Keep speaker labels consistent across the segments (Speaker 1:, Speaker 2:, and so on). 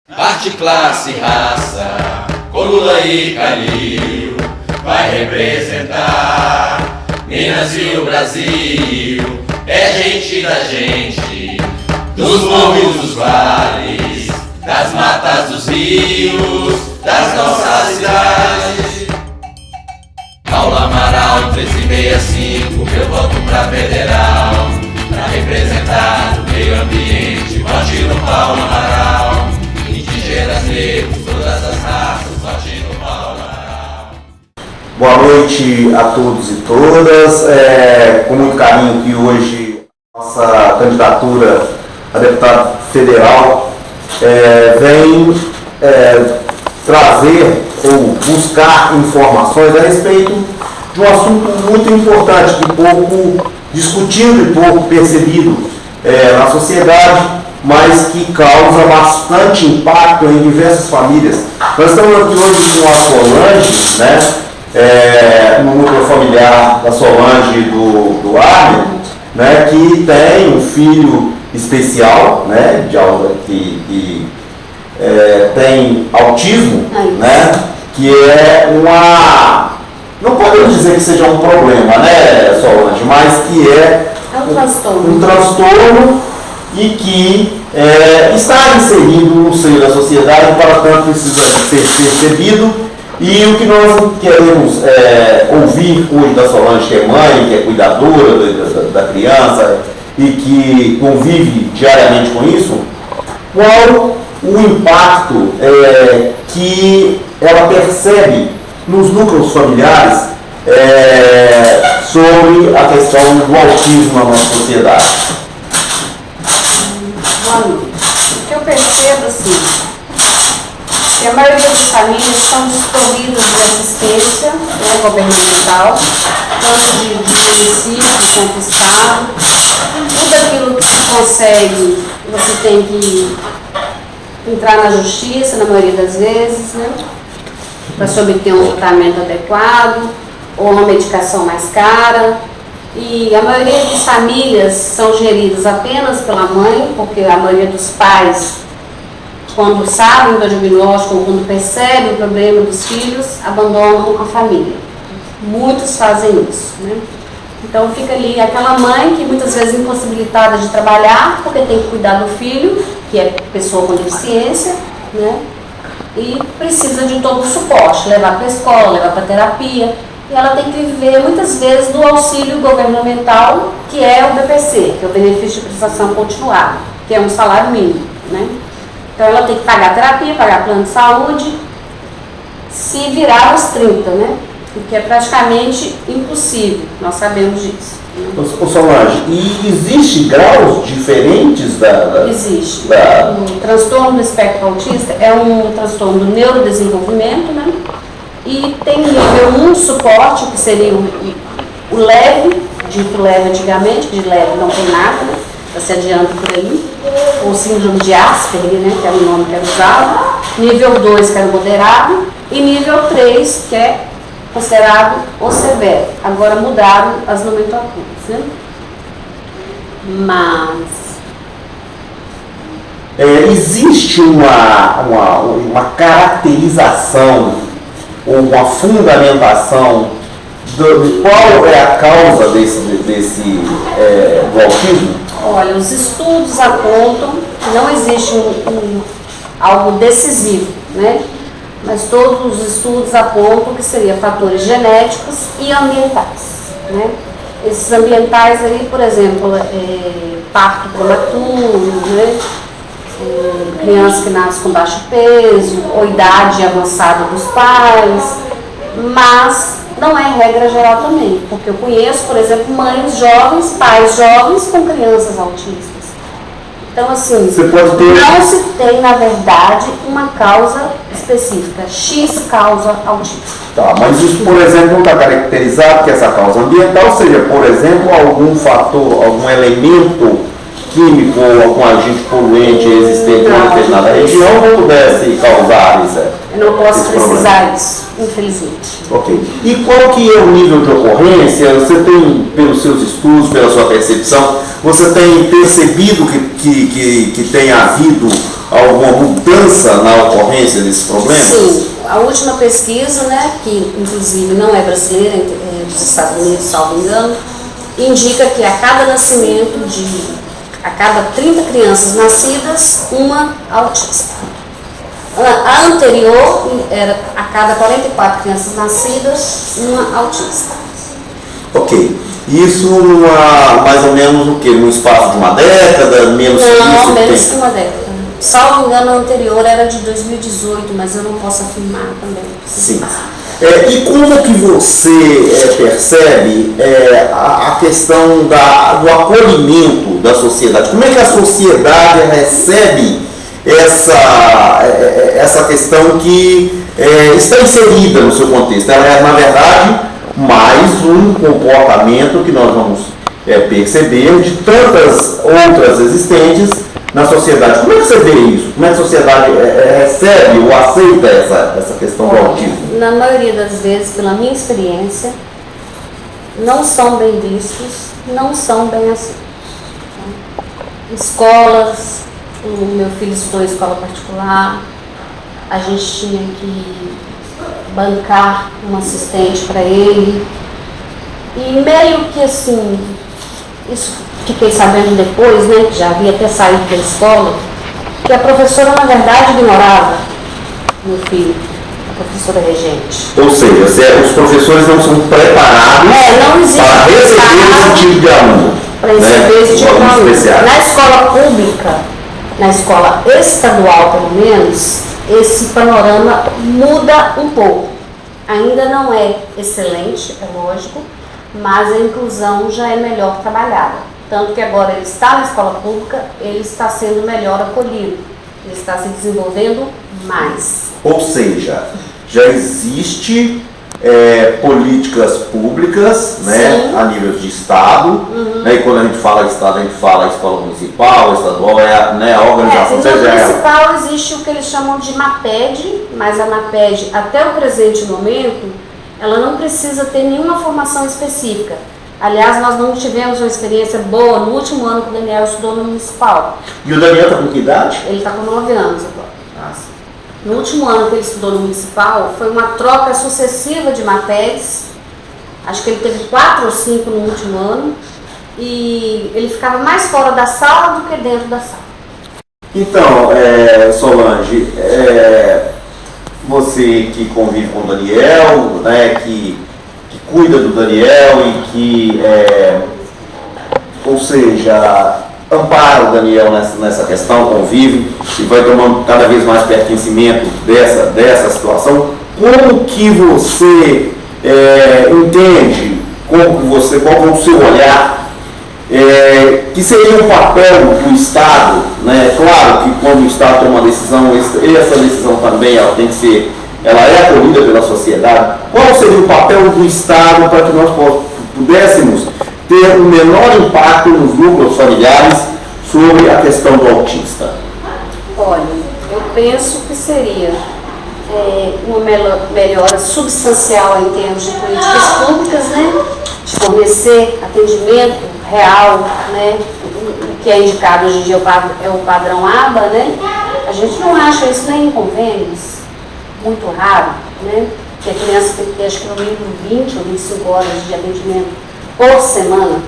Speaker 1: Arte, classe, raça, Colula e Calil, vai representar Minas e o Brasil. É gente da gente, dos morros, dos vales, das matas, dos rios, das nossas cidades. Paulo Amaral 1365, meu voto pra federal, pra representar o meio ambiente. Vote no Paulo Amaral. Indígenas, negros, todas as raças, vote no Paulo Amaral.
Speaker 2: Boa noite a todos e todas. Com muito carinho que hoje nossa candidatura a deputado federal vem trazer ou buscar informações a respeito de um assunto muito importante, que pouco discutido e pouco percebido na sociedade, mas que causa bastante impacto em diversas famílias. Nós estamos aqui hoje com a Solange, né, no núcleo familiar da Solange do Arner, né, que tem um filho especial, né, que tem autismo, né, que é uma... Não podemos dizer que seja um problema, né, Solange, mas que é um transtorno e que está inserido no seio da sociedade, para tanto precisa ser percebido. E o que nós queremos ouvir hoje da Solange, que é mãe, que é cuidadora da criança e que convive diariamente com isso, qual o impacto que ela percebe nos núcleos familiares sobre a questão do autismo na nossa sociedade.
Speaker 3: O que eu percebo, assim, que a maioria das famílias estão desprovidas de assistência governamental, tanto de município quanto estado. Tudo aquilo que se consegue, você tem que entrar na justiça, na maioria das vezes, né, para se obter um tratamento adequado ou uma medicação mais cara. E a maioria das famílias são geridas apenas pela mãe, porque a maioria dos pais, quando sabem do diagnóstico ou quando percebem o problema dos filhos, abandonam a família. Muitos fazem isso, né? Então fica ali aquela mãe que muitas vezes é impossibilitada de trabalhar, porque tem que cuidar do filho, que é pessoa com deficiência, né? E precisa de todo o suporte, levar para a escola, levar para a terapia. E ela tem que viver muitas vezes do auxílio governamental, que é o BPC, que é o benefício de prestação continuada, que é um salário mínimo, né? Então ela tem que pagar terapia, pagar plano de saúde, se virar aos 30, né? O que é praticamente impossível, nós sabemos disso.
Speaker 2: Ô Solange, e existe graus diferentes
Speaker 3: Existe. O transtorno do espectro autista é um transtorno do neurodesenvolvimento, né? E tem nível 1 suporte, que seria o leve, dito leve antigamente, que de leve não tem nada, né? Está se adiando por aí. Ou síndrome de Asperger, né? Que era o nome que era usado. Nível 2, que era o moderado. E nível 3, que é considerado o severo. Agora mudaram as nomenclaturas, né? Mas...
Speaker 2: existe uma caracterização ou uma fundamentação de qual é a causa do autismo?
Speaker 3: Olha, os estudos apontam que não existe algo decisivo, né? Mas todos os estudos apontam que seriam fatores genéticos e ambientais, né? Esses ambientais aí, por exemplo, parto prematuro, né? Criança que nasce com baixo peso, ou idade avançada dos pais, mas não é regra geral também, porque eu conheço, por exemplo, mães jovens, pais jovens com crianças autistas. Então, assim, não se tem, na verdade, uma causa específica, X causa autismo.
Speaker 2: Tá, mas isso, por exemplo, não está caracterizado que essa causa ambiental seja, por exemplo, algum fator, algum elemento químico ou algum agente poluente existente em uma determinada região não pudesse causar isso?
Speaker 3: Eu não posso precisar disso, infelizmente.
Speaker 2: Ok. E qual que é o nível de ocorrência? Você tem, pelos seus estudos, pela sua percepção, você tem percebido que tem havido alguma mudança na ocorrência desses problemas?
Speaker 3: Sim, a última pesquisa, né, que inclusive não é brasileira, é dos Estados Unidos, salvo engano, indica que a cada a cada 30 crianças nascidas, uma autista. A anterior era a cada 44 crianças nascidas, uma autista.
Speaker 2: Ok. Isso mais ou menos o quê? No espaço de uma década? Menos
Speaker 3: Não, menos que uma década. Salvo engano, a anterior era de 2018, mas eu não posso afirmar também.
Speaker 2: Sim. E como que você percebe a questão do acolhimento da sociedade? Como é que a sociedade recebe essa questão que está inserida no seu contexto? Ela é, na verdade, mais um comportamento que nós vamos perceber de tantas outras existentes na sociedade. Como é que você vê isso? Como é que a sociedade recebe ou aceita essa questão do autismo?
Speaker 3: Na maioria das vezes, pela minha experiência, não são bem vistos, não são bem aceitos. Escolas, o meu filho estudou em escola particular, a gente tinha que bancar um assistente para ele, e meio que assim, isso fiquei sabendo depois, né, que já havia até saído da escola, que a professora na verdade ignorava meu filho, a professora regente.
Speaker 2: Ou seja, os professores não são preparados
Speaker 3: não existe
Speaker 2: para receber esse tipo de aluno.
Speaker 3: Para receber esse tipo de aluno. Na escola pública, na escola estadual pelo menos, esse panorama muda um pouco. Ainda não é excelente, é lógico, mas a inclusão já é melhor trabalhada. Tanto que agora ele está na escola pública, ele está sendo melhor acolhido, ele está se desenvolvendo mais.
Speaker 2: Ou seja, já existe políticas públicas, né, a nível de Estado, né, e quando a gente fala Estado, a gente fala escola municipal, estadual, a organização
Speaker 3: seja ela. No municipal existe o que eles chamam de MAPED, mas a MAPED, até o presente momento, ela não precisa ter nenhuma formação específica. Aliás, nós não tivemos uma experiência boa no último ano que o Daniel estudou no municipal.
Speaker 2: E o Daniel está com que idade?
Speaker 3: Ele está com 9 anos agora. No último ano que ele estudou no municipal, foi uma troca sucessiva de matérias. Acho que ele teve 4 ou 5 no último ano. E ele ficava mais fora da sala do que dentro da sala.
Speaker 2: Então, Solange, você que convive com o Daniel, né, que cuida do Daniel e que, ou seja, ampara o Daniel nessa questão, convive e vai tomando cada vez mais pertencimento dessa situação. Como que você entende, qual é o seu olhar, que seria o papel do Estado, né? Claro que quando o Estado toma uma decisão, essa decisão também ela é acolhida pela sociedade. Qual seria o papel do Estado para que nós pudéssemos ter um menor impacto nos núcleos familiares sobre a questão do autista?
Speaker 3: Olha, eu penso que seria uma melhora substancial em termos de políticas públicas, né? De fornecer atendimento real, né? O que é indicado hoje em dia é o padrão ABA, né? A gente não acha isso nem em convênios, muito raro, né? Que a criança tem que ter, acho que no mínimo 20 ou 25 horas de atendimento por semana.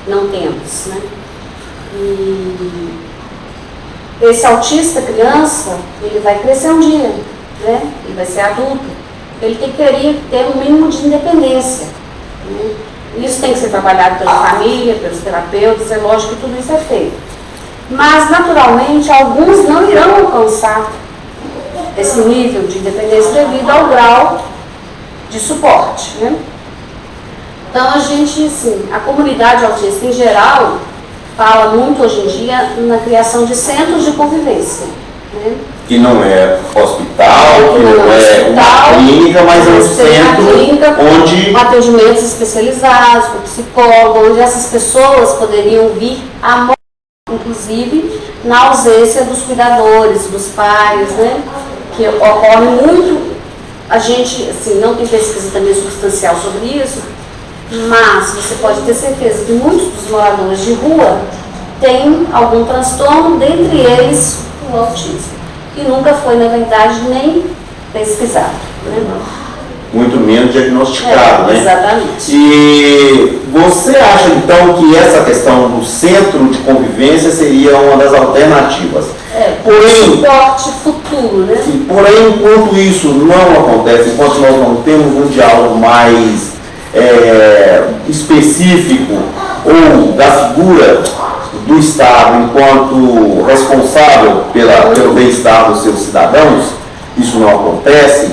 Speaker 3: Não temos, né? E esse autista criança, ele vai crescer um dia, né? Ele vai ser adulto. Ele teria que ter um mínimo de independência, né? Isso tem que ser trabalhado pela família, pelos terapeutas, é lógico que tudo isso é feito. Mas, naturalmente, alguns não irão alcançar esse nível de independência devido ao grau de suporte, né? Então, a gente, assim, a comunidade autista em geral fala muito hoje em dia na criação de centros de convivência, né?
Speaker 2: Que não é hospital, que não é uma clínica, mas é um centro onde...
Speaker 3: com atendimentos especializados, com psicólogo, onde essas pessoas poderiam vir a morrer, inclusive na ausência dos cuidadores, dos pais, né? Que ocorre muito, a gente, assim, não tem pesquisa também substancial sobre isso, mas você pode ter certeza que muitos dos moradores de rua têm algum transtorno, dentre eles do autismo, que nunca foi, na verdade, nem pesquisado, né?
Speaker 2: Muito menos diagnosticado, né?
Speaker 3: Exatamente.
Speaker 2: E você acha, então, que essa questão do centro de convivência seria uma das alternativas? Porém,
Speaker 3: suporte futuro, né?
Speaker 2: Porém, enquanto isso não acontece, enquanto nós não temos um diálogo mais específico ou da figura do Estado enquanto responsável pelo bem-estar dos seus cidadãos, isso não acontece,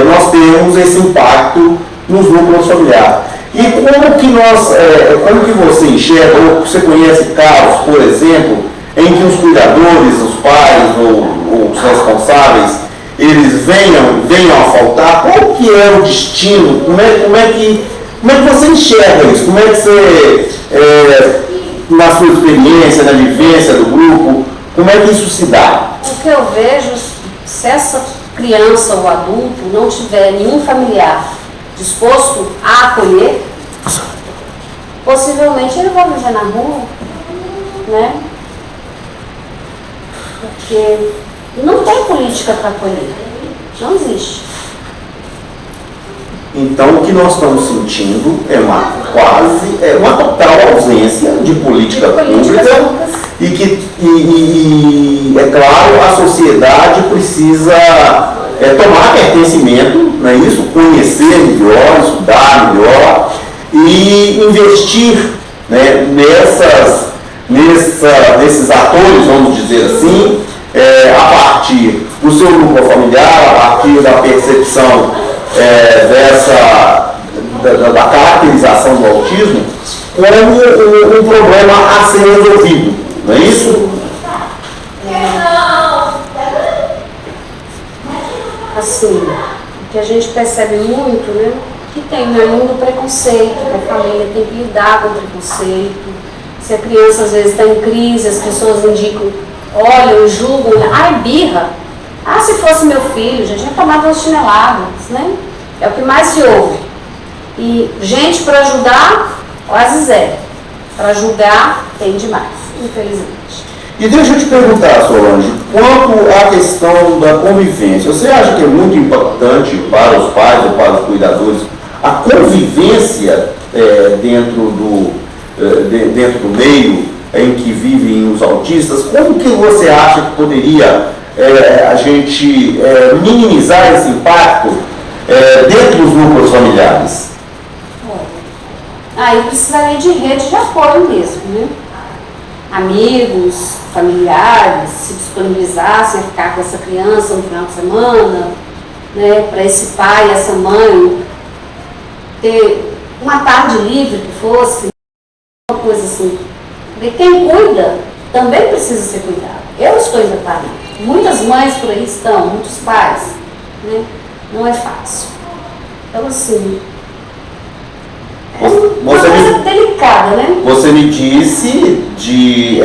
Speaker 2: nós temos esse impacto nos núcleos familiares. E como que você enxerga, ou você conhece casos, por exemplo, em que os cuidadores, os pais ou os responsáveis, eles venham a faltar? Qual que é o destino? Como é que você enxerga isso? Como é que você, na sua experiência, na vivência do grupo, como é que isso se dá?
Speaker 3: O que eu vejo, se essa criança ou adulto não tiver nenhum familiar disposto a acolher, possivelmente ele vai viver na rua, né? Porque não tem política para acolher, não existe.
Speaker 2: Então, o que nós estamos sentindo é uma total ausência de política pública e é claro, a sociedade precisa tomar pertencimento, não é isso? Conhecer melhor, estudar melhor e investir, né, nesses atores, vamos dizer assim, a partir do seu grupo familiar, a partir da percepção da caracterização do autismo como um problema a ser resolvido, não é isso?
Speaker 3: Assim, o que a gente percebe muito, né, que tem ainda o preconceito, que a família tem que lidar com o preconceito. Se a criança às vezes está em crise, as pessoas indicam, olham, julgam, ai, birra. Ah, se fosse meu filho, já tinha tomado umas chineladas, né? É o que mais se ouve. E gente para ajudar, quase zero. Para julgar, tem demais, infelizmente.
Speaker 2: E deixa eu te perguntar, Solange, quanto à questão da convivência, você acha que é muito importante para os pais ou para os cuidadores a convivência dentro do meio em que vivem os autistas? Como que você acha que poderia a gente minimizar esse impacto dentro dos núcleos familiares?
Speaker 3: Aí precisaria de rede de apoio mesmo, né? Amigos, familiares, se disponibilizassem a ficar com essa criança no final de semana, né? Para esse pai e essa mãe ter uma tarde livre que fosse, uma coisa assim. Porque quem cuida também precisa ser cuidado. Eu estou ainda parando. Muitas mães por aí estão, muitos pais, né? Não é fácil. Então, assim, é uma coisa delicada, né?
Speaker 2: Você me disse de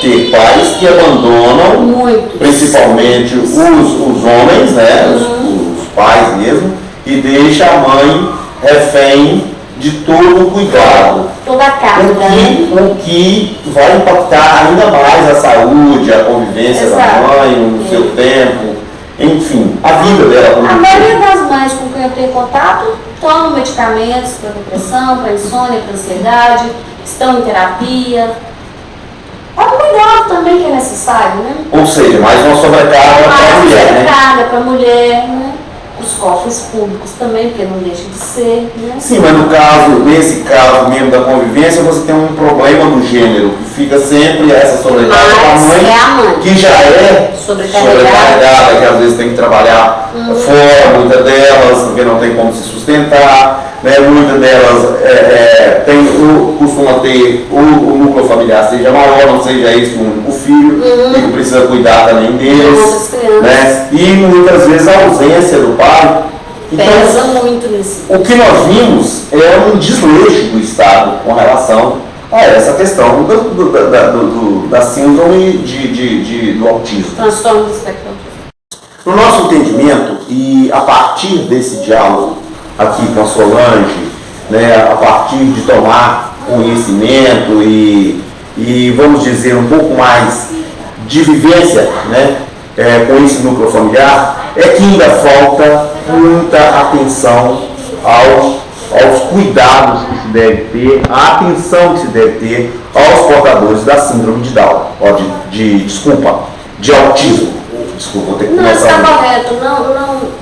Speaker 2: ter pais que abandonam,
Speaker 3: muito,
Speaker 2: principalmente os homens, né? Os pais mesmo, e deixa a mãe refém de todo o cuidado.
Speaker 3: Toda a carga,
Speaker 2: o que vai impactar ainda mais a saúde, a convivência da mãe, no seu tempo, enfim, a vida dela.
Speaker 3: A maioria das mães com quem eu tenho contato tomam medicamentos para depressão, para insônia, para ansiedade, estão em terapia. É um cuidado também que é necessário, né?
Speaker 2: Ou seja, mais uma sobrecarga para a mulher, né?
Speaker 3: Sobrecarga para a mulher, né? Os cofres públicos também, porque não deixa de ser, né?
Speaker 2: Sim, mas nesse caso mesmo da convivência, você tem um problema do gênero, que fica sempre essa sobrecarga para a mãe, que já é sobrecarregada, que às vezes tem que trabalhar fora, muitas delas, porque não tem como se sustentar, né? Muitas delas costuma ter o núcleo familiar seja maior, não seja isso com um único filho, que precisa cuidar também deles, né? E muitas vezes a ausência do pai. Então,
Speaker 3: pesa muito nisso.
Speaker 2: O que nós vimos é um desleixo do Estado com relação a essa questão da síndrome do autismo.
Speaker 3: Transtorno do espectro autista.
Speaker 2: No nosso entendimento, e a partir desse diálogo aqui com a Solange, né, a partir de tomar conhecimento e vamos dizer, um pouco mais de vivência, né, com esse núcleo familiar, é que ainda falta muita atenção aos cuidados que se deve ter, a atenção que se deve ter aos portadores da síndrome de Down, de autismo. Desculpa, vou ter que
Speaker 3: Não,
Speaker 2: começar.
Speaker 3: está correto. Não.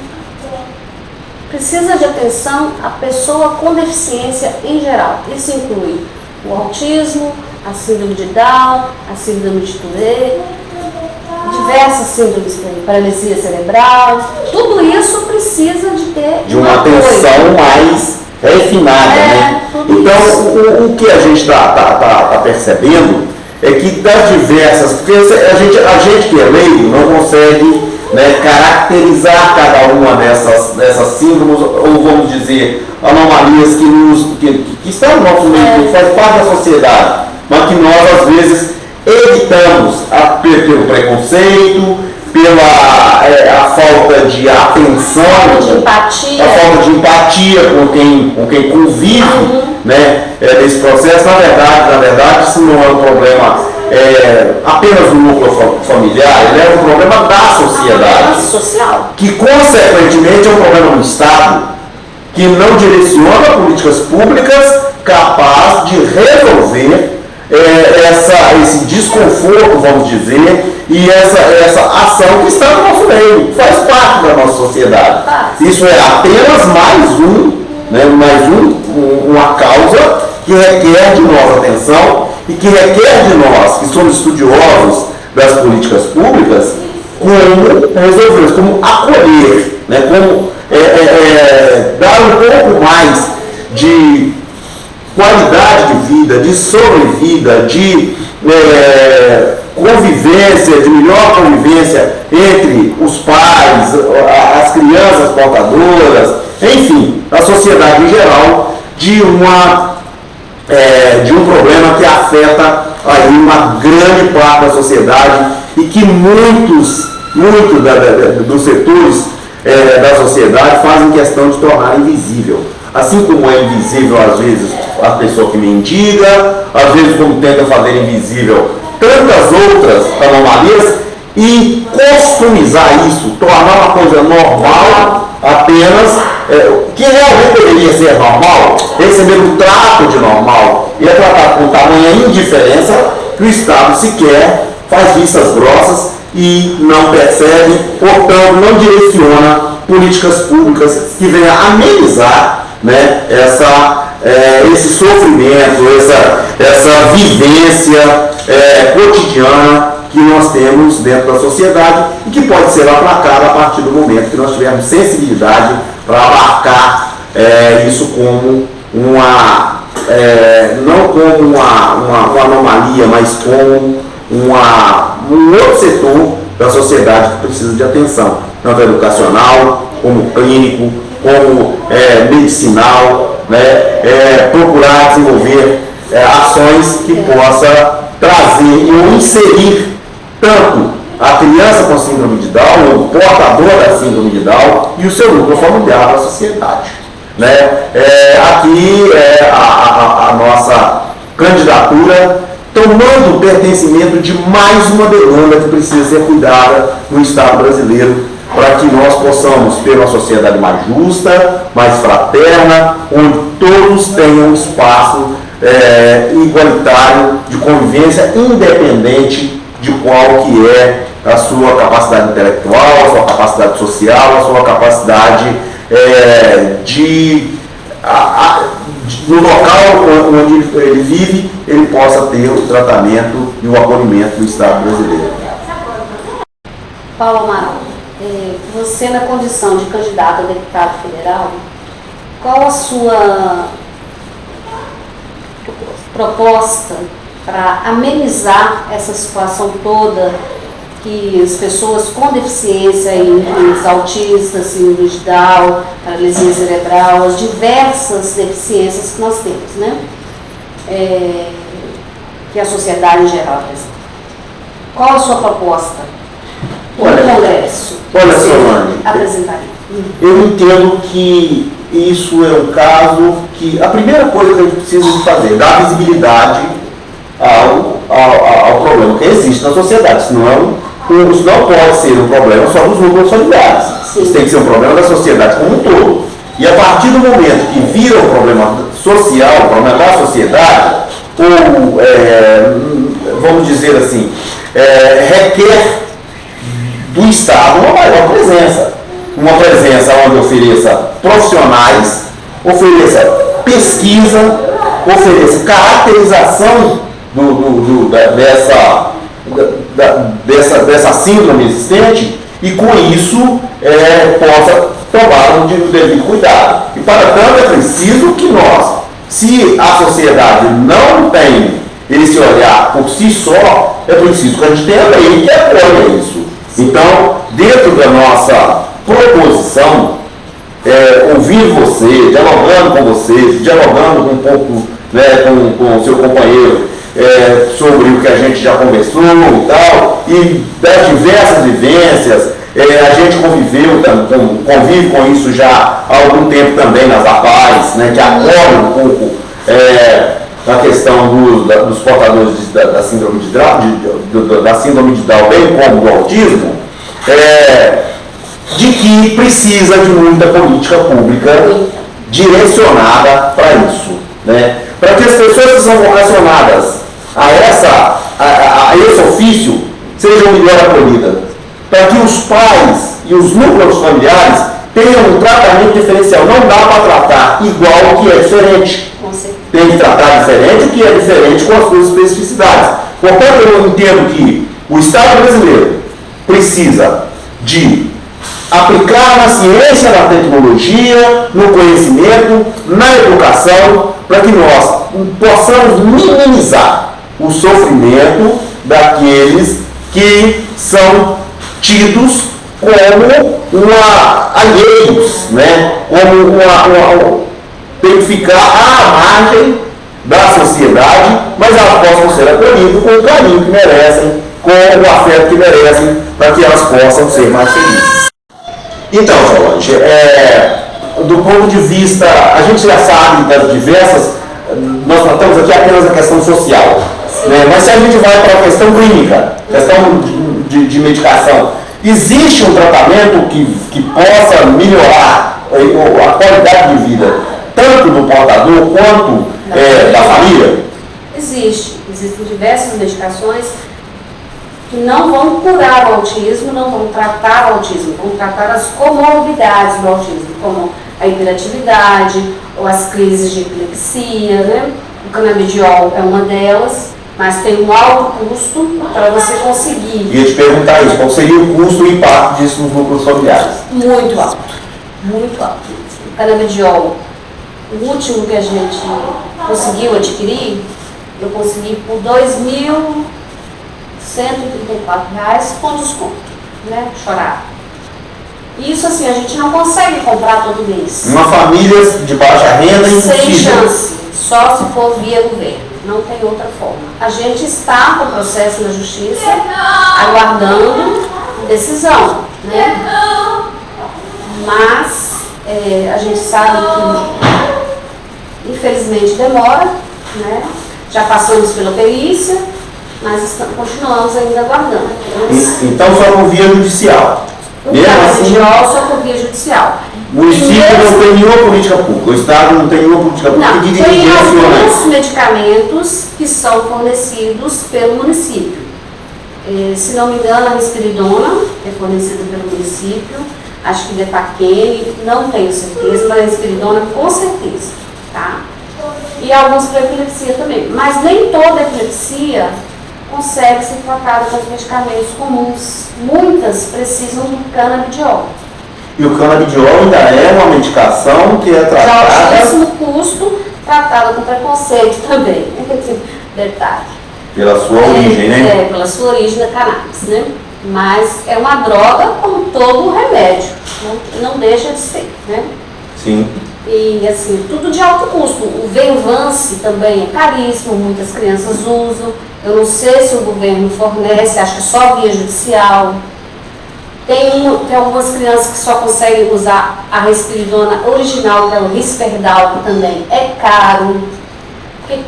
Speaker 3: Precisa de atenção a pessoa com deficiência em geral. Isso inclui o autismo, a síndrome de Down, a síndrome de Tourette, diversas síndromes, paralisia cerebral. Tudo isso precisa de ter
Speaker 2: De uma atenção mais refinada, né? Então, o que a gente está percebendo é que das diversas, porque a gente que é leigo não consegue, né, caracterizar cada uma dessas síndromes, ou vamos dizer, anomalias que estão no nosso meio, que faz parte da sociedade, mas que nós às vezes evitamos pelo preconceito, pela falta de atenção, a falta de empatia com quem convive, né, nesse processo. Na verdade, isso não é um problema apenas do núcleo familiar, ele é um problema da sociedade,
Speaker 3: social,
Speaker 2: que consequentemente é um problema do Estado, que não direciona políticas públicas capazes de resolver esse desconforto, vamos dizer, e essa ação que está no nosso meio, faz parte da nossa sociedade. Isso é apenas uma causa que requer de nós atenção e que requer de nós, que somos estudiosos das políticas públicas, como resolver, como acolher, né, como dar um pouco mais de qualidade de vida, de sobrevida, de convivência, de melhor convivência entre os pais, as crianças portadoras, enfim, a sociedade em geral, de um problema que afeta aí uma grande parte da sociedade e que muitos dos setores da sociedade fazem questão de tornar invisível. Assim como é invisível, às vezes, a pessoa que mendiga, às vezes como tenta fazer invisível tantas outras anomalias, e customizar isso, tornar uma coisa normal, apenas, que realmente deveria ser normal, receber um trato de normal, e é tratado com tamanha indiferença que o Estado sequer faz vistas grossas e não percebe, portanto, não direciona políticas públicas que venham amenizar, né, esse sofrimento, essa vivência cotidiana que nós temos dentro da sociedade e que pode ser aplacada a partir do momento que nós tivermos sensibilidade para abarcar isso como não como uma anomalia, mas como um outro setor da sociedade que precisa de atenção, tanto educacional, como clínico, como medicinal, né, procurar desenvolver ações que possa trazer ou inserir tanto a criança com síndrome de Down, o portador da síndrome de Down e o seu núcleo familiar da sociedade. Né? Aqui a nossa candidatura tomando o pertencimento de mais uma demanda que precisa ser cuidada no Estado brasileiro, para que nós possamos ter uma sociedade mais justa, mais fraterna, onde todos tenham um espaço igualitário de convivência, independente de qual que é a sua capacidade intelectual, a sua capacidade social, a sua capacidade no local onde ele vive, ele possa ter o tratamento e o acolhimento do Estado brasileiro.
Speaker 3: Paulo Amaral, você na condição de candidato a deputado federal, qual a sua proposta para amenizar essa situação toda que as pessoas com deficiência, os autistas, síndrome de Down, paralisia cerebral, as diversas deficiências que nós temos, né? Que a sociedade em geral apresenta. Qual a sua proposta no Congresso?
Speaker 2: Olha, Solange,
Speaker 3: apresentaria?
Speaker 2: Eu entendo que isso é um caso que a primeira coisa que a gente precisa de fazer é dar visibilidade ao problema que existe na sociedade, senão isso não pode ser um problema só dos núcleos familiares. Isso tem que ser um problema da sociedade como um todo. E a partir do momento que vira um problema social, um problema da sociedade, ou, vamos dizer assim, requer do Estado uma maior presença. Uma presença onde ofereça profissionais, ofereça pesquisa, ofereça caracterização dessa síndrome existente e com isso possa tomar um devido cuidado. E para tanto é preciso que nós, se a sociedade não tem esse olhar por si só, é preciso que a gente tenha lei que apoie isso. Então, dentro da nossa proposição, ouvindo você, dialogando com você, dialogando um pouco, né, com o seu companheiro sobre o que a gente já conversou e tal, e das diversas vivências, a gente convive com isso já há algum tempo também nas APAES, né, que acolhem um pouco a questão dos portadores da síndrome de Down, bem como do autismo, de que precisa de muita política pública direcionada para isso, né? Para que as pessoas que são vocacionadas a esse ofício sejam melhor acolhidas, para que os pais e os núcleos familiares tenham um tratamento diferencial. Não dá para tratar igual o que é diferente. Tem que tratar diferente o que é diferente com as suas especificidades. Portanto, eu entendo que o Estado brasileiro precisa de aplicar na ciência, na tecnologia, no conhecimento, na educação, para que nós possamos minimizar o sofrimento daqueles que são tidos como alheios, né? Como tem que ficar à margem da sociedade, mas elas possam ser acolhidas com o carinho que merecem, com o afeto que merecem, para que elas possam ser mais felizes. Então, Solange, do ponto de vista, a gente já sabe das diversas, nós tratamos aqui apenas a questão social, né? Mas se a gente vai para a questão clínica, questão de medicação, existe um tratamento que possa melhorar a qualidade de vida, tanto do portador quanto da família?
Speaker 3: Existem diversas medicações que não vão curar o autismo, não vão tratar o autismo, vão tratar as comorbidades do autismo, como a hiperatividade ou as crises de epilepsia, né? O canabidiol é uma delas, mas tem um alto custo para você conseguir.
Speaker 2: Ia te perguntar isso, qual seria o custo e o impacto disso nos núcleos familiares?
Speaker 3: Muito alto, muito alto. O canabidiol, o último que a gente conseguiu adquirir, eu consegui por R$ 2.134 com desconto, né? Chorar. Isso assim, a gente não consegue comprar todo mês.
Speaker 2: Uma família de baixa renda impossível.
Speaker 3: Sem chance, só se for via governo, não tem outra forma. A gente está com o processo na justiça, aguardando decisão, né? Mas a gente sabe que infelizmente demora, né? Já passamos pela perícia, mas continuamos ainda aguardando.
Speaker 2: Então só por via judicial.
Speaker 3: O canabidiol só por via judicial.
Speaker 2: O município não tem nenhuma política pública, o Estado não tem nenhuma política pública que
Speaker 3: tem alguns medicamentos que são fornecidos pelo município. Se não me engano, a risperidona é fornecida pelo município, acho que Depaquene, não tenho certeza, mas a risperidona com certeza, tá? E alguns para epilepsia também, mas nem toda epilepsia consegue ser tratada com os medicamentos comuns. Muitas precisam do canabidiol.
Speaker 2: E o canabidiol ainda é uma medicação que é tratada...
Speaker 3: De altíssimo custo, tratada com preconceito também. Detalhe.
Speaker 2: Pela sua origem, né?
Speaker 3: Pela sua origem da cannabis, né? Mas é uma droga como todo remédio. Não deixa de ser, né?
Speaker 2: Sim.
Speaker 3: E assim, tudo de alto custo. O Venvance também é caríssimo, muitas crianças usam. Eu não sei se o governo fornece, acho que só via judicial. Tem algumas crianças que só conseguem usar a risperidona original, que é o Risperdal, que também é caro. Porque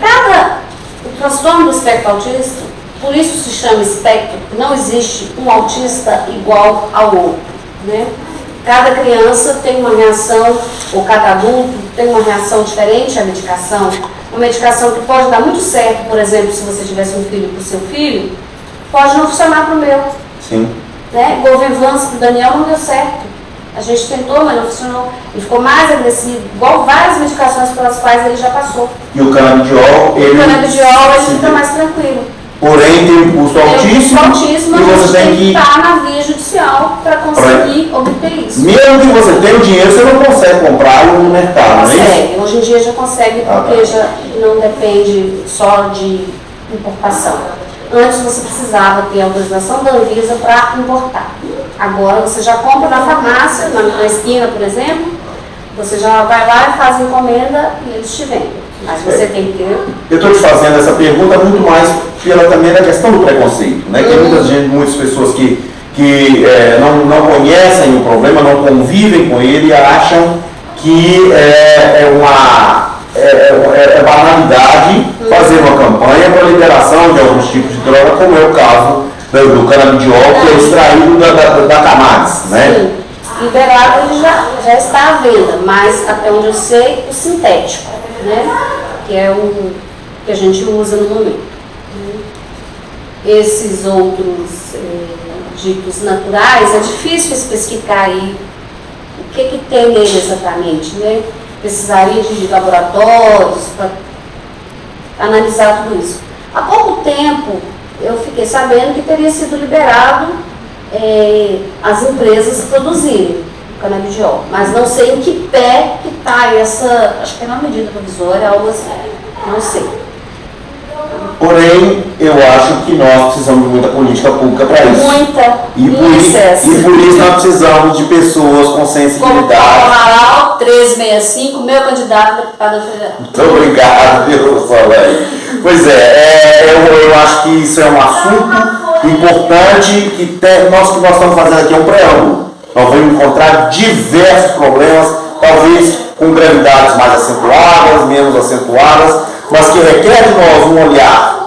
Speaker 3: o transtorno do espectro autista Por isso se chama espectro, porque não existe um autista igual ao outro, né? Cada criança tem uma reação, ou cada adulto tem uma reação diferente à medicação. Uma medicação que pode dar muito certo, por exemplo, se você tivesse um filho para o seu filho, pode não funcionar para o meu.
Speaker 2: Sim.
Speaker 3: Né? Igual o Vivance para o Daniel não deu certo. A gente tentou, mas não funcionou. Ele ficou mais agressivo, igual várias medicações pelas quais ele já passou.
Speaker 2: E o canabidiol,
Speaker 3: ele fica mais tranquilo.
Speaker 2: Porém, tem um custo altíssimo,
Speaker 3: e
Speaker 2: você tem que
Speaker 3: estar na via judicial para conseguir obter isso.
Speaker 2: Mesmo que você tenha o dinheiro, você não consegue comprar no mercado, não é isso?
Speaker 3: Hoje em dia já consegue, porque já não depende só de importação. Antes você precisava ter autorização da Anvisa para importar. Agora você já compra na farmácia, na esquina, por exemplo, você já vai lá e faz encomenda e eles te vendem. Mas você tem que ter...
Speaker 2: Eu estou te fazendo essa pergunta muito mais pela também da questão do preconceito, né? Tem muitas pessoas que não conhecem o problema, não convivem com ele e acham que é banalidade fazer uma campanha para a liberação de alguns tipos de droga, como é o caso do canabidiol, que é extraído da cannabis, né?
Speaker 3: Sim. Liberado ele já está à venda, mas até onde eu sei, o sintético, né? Que é o que a gente usa no momento. Esses outros ditos naturais, é difícil especificar aí o que tem nele exatamente, né? Precisaria de laboratórios para analisar tudo isso. Há pouco tempo eu fiquei sabendo que teria sido liberado as empresas produzirem o canabidiol, mas não sei em que pé que está essa, acho que é uma medida provisória, algo assim, não sei.
Speaker 2: Porém, eu acho que nós precisamos de muita política pública para isso.
Speaker 3: Muita.
Speaker 2: E por isso nós precisamos de pessoas com sensibilidade.
Speaker 3: Como o Amaral, 1365, meu candidato a deputado federal.
Speaker 2: Muito obrigado, viu, Solange? Pois eu acho que isso é um assunto importante que nós estamos fazendo aqui é um preâmbulo. Nós vamos encontrar diversos problemas, talvez com gravidades mais acentuadas, menos acentuadas, mas que requer de nós um olhar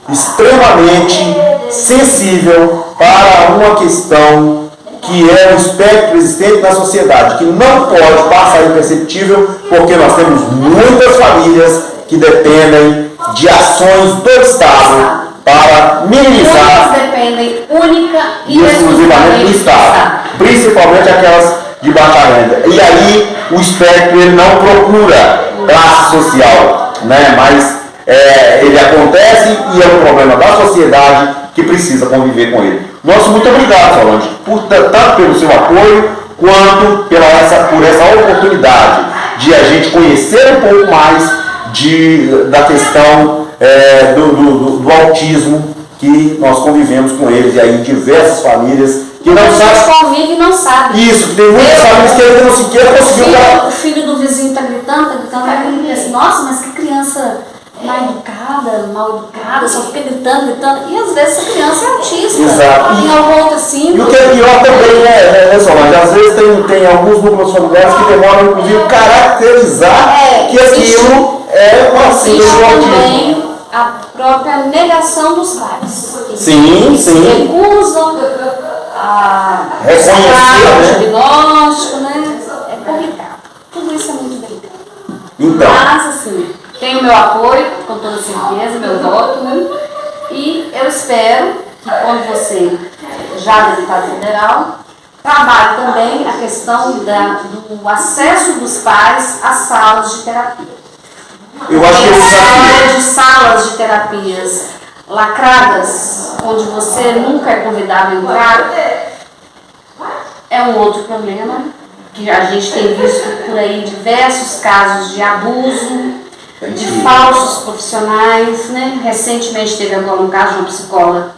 Speaker 2: extremamente sensível para uma questão que é um espectro existente na sociedade, que não pode passar imperceptível, porque nós temos muitas famílias que dependem de ações do Estado para minimizar.
Speaker 3: Muitas dependem única e
Speaker 2: exclusivamente do Estado, principalmente aquelas de baixa renda. E aí o espectro ele não procura classe social, né? Mas ele acontece e é um problema da sociedade que precisa conviver com ele. Nosso muito obrigado, Solange, tanto pelo seu apoio quanto por essa oportunidade de a gente conhecer um pouco mais da questão do autismo, que nós convivemos com eles, e aí diversas famílias que não sabem.
Speaker 3: Convive e não sabe.
Speaker 2: Isso, que tem muitas famílias que ainda não sequer conseguiu.
Speaker 3: O filho do vizinho está gritando, e assim, nossa, mas que criança mal educada, só fica gritando. E às vezes essa criança é autista.
Speaker 2: Exato.
Speaker 3: Tem alguma outra assim.
Speaker 2: E o que é pior também, né, Solange? Às vezes tem alguns núcleos familiares que demoram, inclusive, caracterizar que aquilo é uma síndrome do autismo.
Speaker 3: A própria negação dos pais.
Speaker 2: Sim.
Speaker 3: Recusam a
Speaker 2: reconhecer
Speaker 3: o diagnóstico, né? É complicado. Tudo isso é muito delicado.
Speaker 2: Então.
Speaker 3: Mas, assim, tem o meu apoio, com toda certeza, meu voto, né? E eu espero que, quando você, já deputado federal, trabalhe também a questão do acesso dos pais às salas de terapia.
Speaker 2: Eu acho que
Speaker 3: a história de salas de terapias lacradas, onde você nunca é convidado a entrar, é um outro problema, que a gente tem visto por aí diversos casos de abuso, de falsos profissionais, né? Recentemente teve agora um caso de uma psicóloga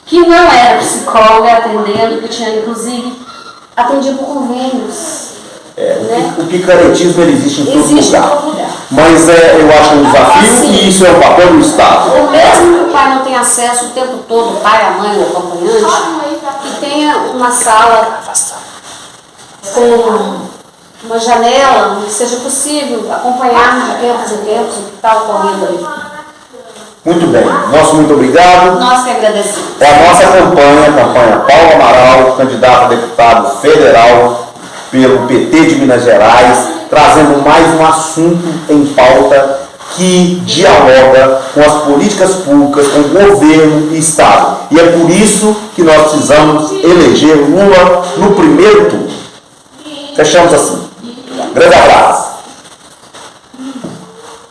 Speaker 3: que não era psicóloga atendendo, que tinha inclusive atendido convênios.
Speaker 2: O picaretismo ele existe em todo lugar. Mas eu acho um desafio
Speaker 3: assim,
Speaker 2: e isso é o papel do Estado.
Speaker 3: Ou mesmo que o pai não tenha acesso o tempo todo, o pai, a mãe, o acompanhante, que tenha uma sala com uma janela, onde seja possível acompanhar de tempos em tempos o que está ocorrendo ali.
Speaker 2: Muito bem, nosso muito obrigado.
Speaker 3: Nós que agradecemos.
Speaker 2: É a nossa campanha, a campanha Paulo Amaral, candidato a deputado federal pelo PT de Minas Gerais, trazendo mais um assunto em pauta que dialoga com as políticas públicas, com o governo e Estado. E é por isso que nós precisamos eleger Lula no primeiro turno. Fechamos assim. Grande abraço.